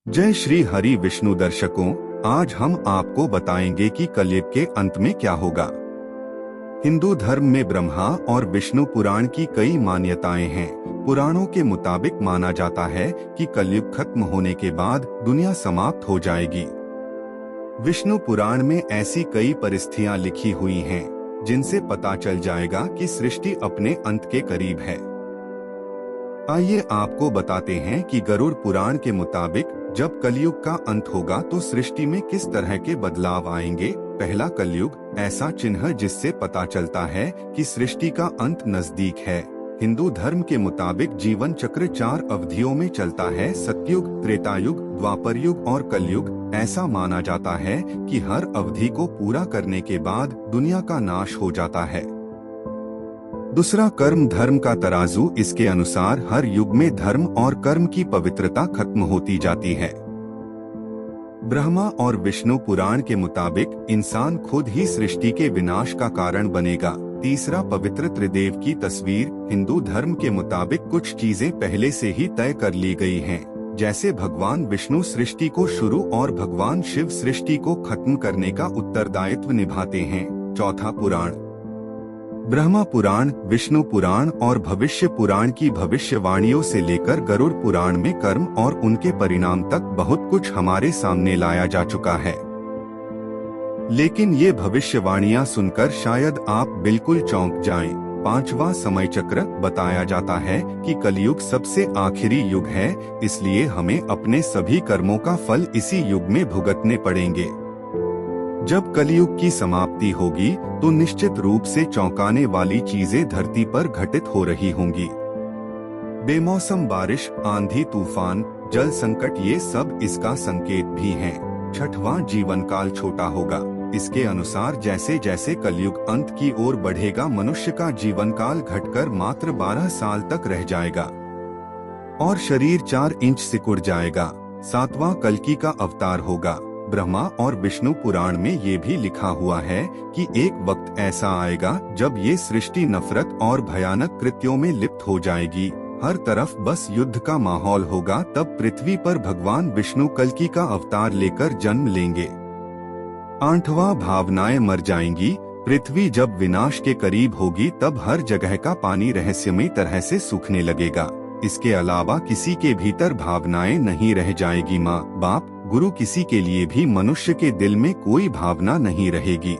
जय श्री हरि विष्णु दर्शकों, आज हम आपको बताएंगे कि कलयुग के अंत में क्या होगा। हिंदू धर्म में ब्रह्मा और विष्णु पुराण की कई मान्यताएं हैं। पुराणों के मुताबिक माना जाता है कि कलयुग खत्म होने के बाद दुनिया समाप्त हो जाएगी। विष्णु पुराण में ऐसी कई परिस्थितियां लिखी हुई हैं, जिनसे पता चल जाएगा कि सृष्टि अपने अंत के करीब है। आइए आपको बताते हैं कि गरुड़ पुराण के मुताबिक जब कलयुग का अंत होगा तो सृष्टि में किस तरह के बदलाव आएंगे। पहला कलयुग, ऐसा चिन्ह जिससे पता चलता है कि सृष्टि का अंत नजदीक है। हिंदू धर्म के मुताबिक जीवन चक्र 4 अवधियों में चलता है: सतयुग, त्रेतायुग, द्वापर युग और कलयुग। ऐसा माना जाता है कि हर अवधि को पूरा करने के बाद दुनिया का नाश हो जाता है। दूसरा, कर्म धर्म का तराजू। इसके अनुसार हर युग में धर्म और कर्म की पवित्रता खत्म होती जाती है। ब्रह्मा और विष्णु पुराण के मुताबिक इंसान खुद ही सृष्टि के विनाश का कारण बनेगा। तीसरा, पवित्र त्रिदेव की तस्वीर। हिंदू धर्म के मुताबिक कुछ चीजें पहले से ही तय कर ली गई हैं, जैसे भगवान विष्णु सृष्टि को शुरू और भगवान शिव सृष्टि को खत्म करने का उत्तरदायित्व निभाते हैं। चौथा पुराण, ब्रह्मा पुराण, विष्णु पुराण और भविष्य पुराण की भविष्यवाणियों से लेकर गरुड़ पुराण में कर्म और उनके परिणाम तक बहुत कुछ हमारे सामने लाया जा चुका है। लेकिन ये भविष्यवाणियां सुनकर शायद आप बिल्कुल चौंक जाएं। पांचवा समय चक्र, बताया जाता है कि कलयुग सबसे आखिरी युग है, इसलिए हमें अपने सभी कर्मों का फल इसी युग में भुगतने पड़ेंगे। जब कलयुग की समाप्ति होगी तो निश्चित रूप से चौंकाने वाली चीजें धरती पर घटित हो रही होंगी। बेमौसम बारिश, आंधी तूफान, जल संकट, ये सब इसका संकेत भी हैं। छठवां, जीवन काल छोटा होगा। इसके अनुसार जैसे जैसे कलयुग अंत की ओर बढ़ेगा, मनुष्य का जीवन काल घटकर मात्र 12 साल तक रह जाएगा और शरीर 4 इंच सिकुड़ जाएगा। सातवां, कल्कि का अवतार होगा। ब्रह्मा और विष्णु पुराण में ये भी लिखा हुआ है कि एक वक्त ऐसा आएगा जब ये सृष्टि नफरत और भयानक कृत्यों में लिप्त हो जाएगी। हर तरफ बस युद्ध का माहौल होगा। तब पृथ्वी पर भगवान विष्णु कल्कि का अवतार लेकर जन्म लेंगे। आठवां, भावनाएं मर जाएंगी। पृथ्वी जब विनाश के करीब होगी तब हर जगह का पानी रहस्यमय तरह से सूखने लगेगा। इसके अलावा किसी के भीतर भावनाएं नहीं रह जाएगी। माँ बाप गुरु किसी के लिए भी मनुष्य के दिल में कोई भावना नहीं रहेगी।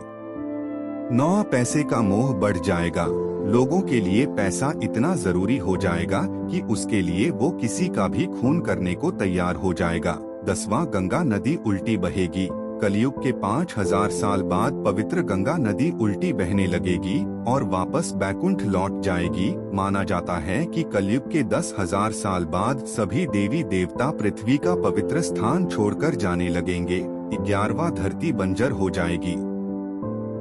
9, पैसे का मोह बढ़ जाएगा। लोगों के लिए पैसा इतना जरूरी हो जाएगा कि उसके लिए वो किसी का भी खून करने को तैयार हो जाएगा। 10वां, गंगा नदी उल्टी बहेगी। कलयुग के 5000 साल बाद पवित्र गंगा नदी उल्टी बहने लगेगी और वापस बैकुंठ लौट जाएगी। माना जाता है कि कलयुग के 10,000 साल बाद सभी देवी देवता पृथ्वी का पवित्र स्थान छोड़कर जाने लगेंगे। 11वां, धरती बंजर हो जाएगी।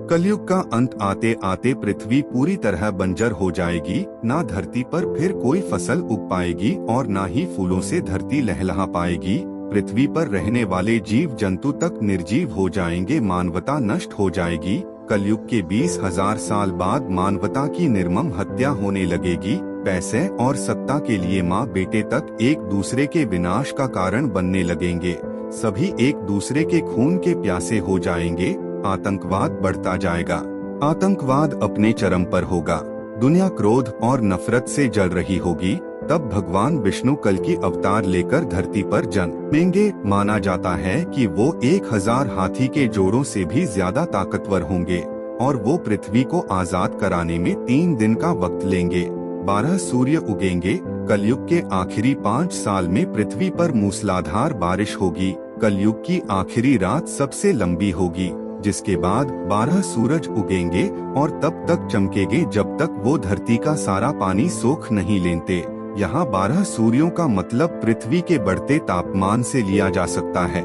कलयुग का अंत आते आते पृथ्वी पूरी तरह बंजर हो जाएगी। ना धरती पर फिर कोई फसल उग पाएगी और ना ही फूलों से धरती लहलहा पाएगी। पृथ्वी पर रहने वाले जीव जंतु तक निर्जीव हो जाएंगे। मानवता नष्ट हो जाएगी। कलयुग के 20,000 साल बाद मानवता की निर्मम हत्या होने लगेगी। पैसे और सत्ता के लिए माँ बेटे तक एक दूसरे के विनाश का कारण बनने लगेंगे। सभी एक दूसरे के खून के प्यासे हो जाएंगे। आतंकवाद बढ़ता जाएगा। आतंकवाद अपने चरम पर होगा। दुनिया क्रोध और नफरत से जल रही होगी। तब भगवान विष्णु कल्कि अवतार लेकर धरती पर जन्मेंगे। माना जाता है कि वो 1000 हाथी के जोड़ों से भी ज्यादा ताकतवर होंगे और वो पृथ्वी को आजाद कराने में 3 दिन का वक्त लेंगे। 12 सूर्य उगेंगे। कलयुग के आखिरी 5 साल में पृथ्वी पर मूसलाधार बारिश होगी। कलयुग की आखिरी रात सबसे लंबी होगी, जिसके बाद 12 सूरज उगेंगे और तब तक चमकेंगे जब तक वो धरती का सारा पानी सोख नहीं लेते। यहाँ 12 सूर्यों का मतलब पृथ्वी के बढ़ते तापमान से लिया जा सकता है।